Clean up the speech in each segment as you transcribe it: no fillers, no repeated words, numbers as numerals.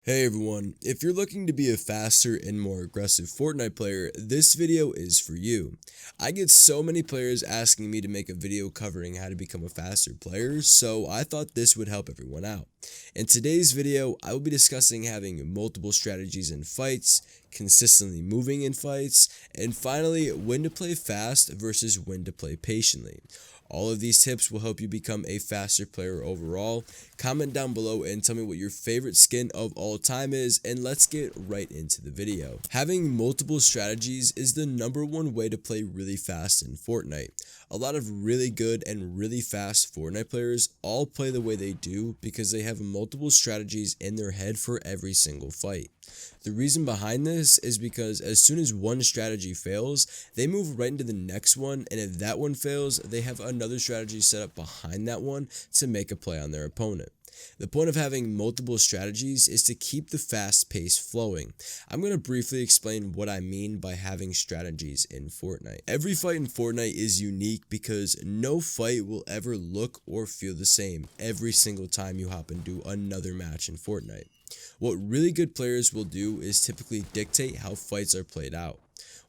Hey everyone, if you're looking to be a faster and more aggressive Fortnite player, this video is for you. I get so many players asking me to make a video covering how to become a faster player, so I thought this would help everyone out. In today's video, I will be discussing having multiple strategies in fights, consistently moving in fights, and finally, when to play fast versus when to play patiently. All of these tips will help you become a faster player overall. Comment down below and tell me what your favorite skin of all time is, and let's get right into the video. Having multiple strategies is the #1 way to play really fast in Fortnite. A lot of really good and really fast Fortnite players all play the way they do because they have multiple strategies in their head for every single fight. The reason behind this is because as soon as one strategy fails, they move right into the next one, and if that one fails, they have another strategy set up behind that one to make a play on their opponent. The point of having multiple strategies is to keep the fast pace flowing. I'm going to briefly explain what I mean by having strategies in Fortnite. Every fight in Fortnite is unique because no fight will ever look or feel the same every single time you hop into another match in Fortnite. What really good players will do is typically dictate how fights are played out.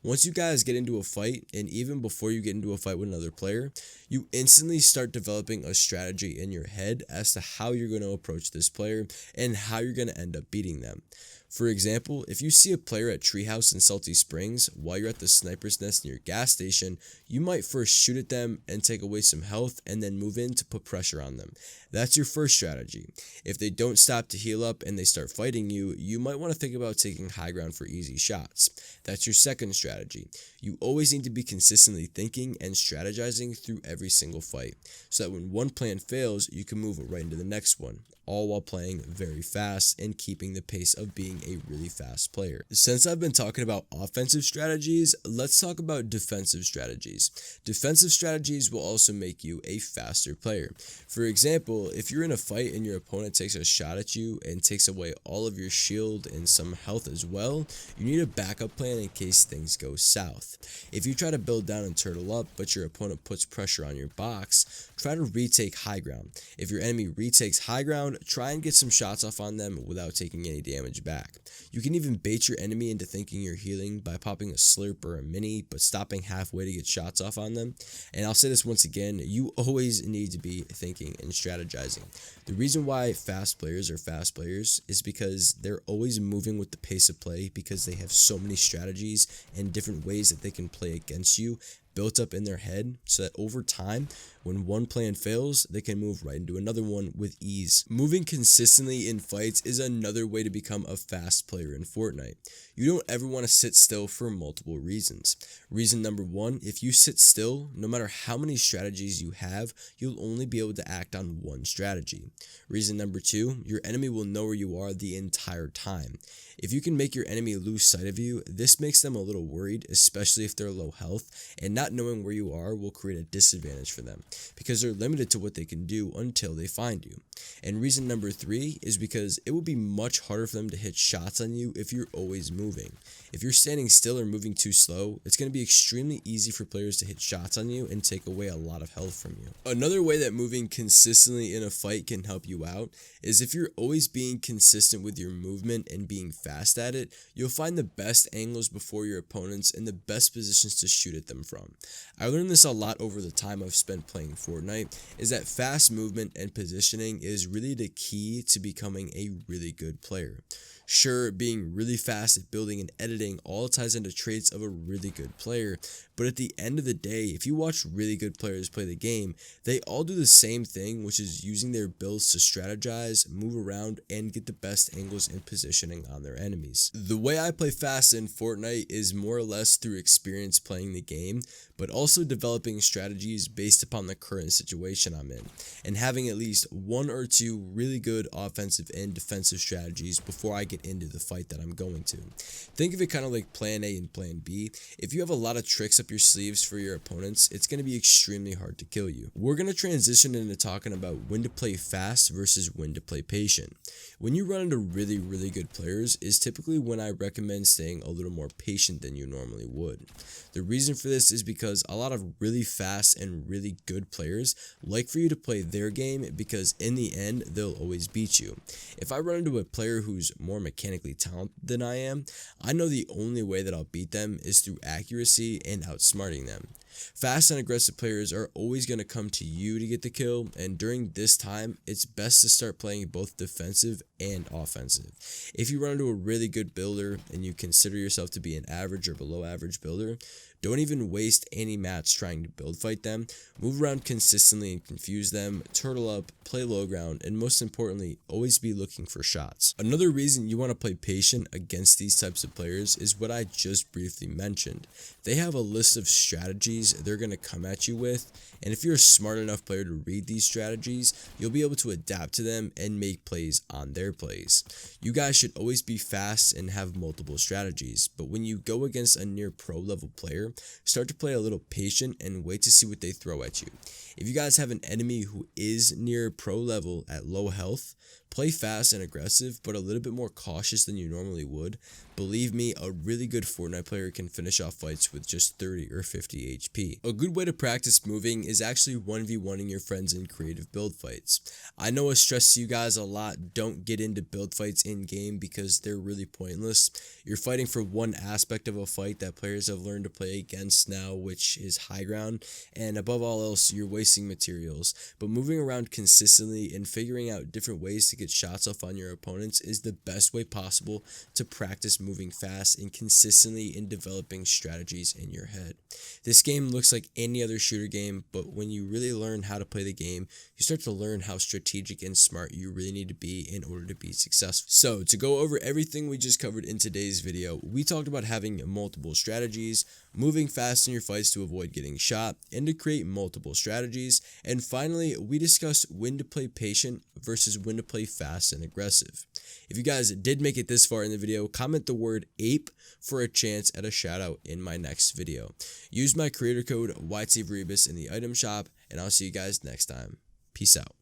Once you guys get into a fight, and even before you get into a fight with another player, you instantly start developing a strategy in your head as to how you're going to approach this player and how you're going to end up beating them. For example, if you see a player at Treehouse in Salty Springs while you're at the sniper's nest near your gas station, you might first shoot at them and take away some health and then move in to put pressure on them. That's your first strategy. If they don't stop to heal up and they start fighting you, you might want to think about taking high ground for easy shots. That's your second strategy. You always need to be consistently thinking and strategizing through every single fight, so that when one plan fails, you can move right into the next one, all while playing very fast and keeping the pace of being a really fast player. Since I've been talking about offensive strategies, let's talk about defensive strategies. Defensive strategies will also make you a faster player. For example, if you're in a fight and your opponent takes a shot at you and takes away all of your shield and some health as well, you need a backup plan in case things go south. If you try to build down and turtle up, but your opponent puts pressure on your box, try to retake high ground. If your enemy retakes high ground, try and get some shots off on them without taking any damage back. You can even bait your enemy into thinking you're healing by popping a slurp or a mini, but stopping halfway to get shots off on them. And I'll say this once again, you always need to be thinking and strategizing. The reason why fast players are fast players is because they're always moving with the pace of play because they have so many strategies and different ways that they can play against you built up in their head, so that over time, when one plan fails, they can move right into another one with ease. Moving consistently in fights is another way to become a fast player in Fortnite. You don't ever want to sit still for multiple reasons. Reason number one, if you sit still, no matter how many strategies you have, you'll only be able to act on one strategy. Reason number two, your enemy will know where you are the entire time. If you can make your enemy lose sight of you, this makes them a little worried, especially if they're low health, and not knowing where you are will create a disadvantage for them, because they're limited to what they can do until they find you. And reason number three is because it will be much harder for them to hit shots on you if you're always moving. If you're standing still or moving too slow, it's going to be extremely easy for players to hit shots on you and take away a lot of health from you. Another way that moving consistently in a fight can help you out is if you're always being consistent with your movement and being fast at it, you'll find the best angles before your opponents and the best positions to shoot at them from. I learned this a lot over the time I've spent playing Fortnite, is that fast movement and positioning is really the key to becoming a really good player. Sure, being really fast at building and editing all ties into traits of a really good player, but at the end of the day, if you watch really good players play the game, they all do the same thing, which is using their builds to strategize, move around, and get the best angles and positioning on their enemies. The way I play fast in Fortnite is more or less through experience playing the game, but also developing strategies based upon the current situation I'm in, and having at least one or two really good offensive and defensive strategies before I get get into the fight that I'm going to. Think of it kind of like plan A and plan B. If you have a lot of tricks up your sleeves for your opponents, it's going to be extremely hard to kill you. We're going to transition into talking about when to play fast versus when to play patient. When you run into really good players is typically when I recommend staying a little more patient than you normally would. The reason for this is because a lot of really fast and really good players like for you to play their game because in the end, they'll always beat you. If I run into a player who's more mechanically talented than I am, I know the only way that I'll beat them is through accuracy and outsmarting them. Fast and aggressive players are always going to come to you to get the kill, and during this time, it's best to start playing both defensive and offensive. If you run into a really good builder and you consider yourself to be an average or below average builder, don't even waste any mats trying to build fight them. Move around consistently and confuse them, turtle up, play low ground, and most importantly, always be looking for shots. Another reason you want to play patient against these types of players is what I just briefly mentioned. They have a list of strategies they're going to come at you with, and if you're a smart enough player to read these strategies, you'll be able to adapt to them and make plays on their plays. You guys should always be fast and have multiple strategies, but when you go against a near pro level player, start to play a little patient and wait to see what they throw at you. If you guys have an enemy who is near pro level at low health, play fast and aggressive, but a little bit more cautious than you normally would. Believe me, a really good Fortnite player can finish off fights with just 30 or 50 HP. A good way to practice moving is actually 1v1ing your friends in creative build fights. I know I stress to you guys a lot, don't get into build fights in game because they're really pointless. You're fighting for one aspect of a fight that players have learned to play against now, which is high ground, and above all else, you're wasting materials. But moving around consistently and figuring out different ways to get shots off on your opponents is the best way possible to practice moving fast and consistently in developing strategies in your head. This game looks like any other shooter game, but when you really learn how to play the game, you start to learn how strategic and smart you really need to be in order to be successful. So to go over everything we just covered in today's video, we talked about having multiple strategies, moving fast in your fights to avoid getting shot, and to create multiple strategies, and finally, we discussed when to play patient versus when to play fast and aggressive. If you guys did make it this far in the video, comment the word ape for a chance at a shout out in my next video. Use my creator code YTVRebus in the item shop, and I'll see you guys next time. Peace out.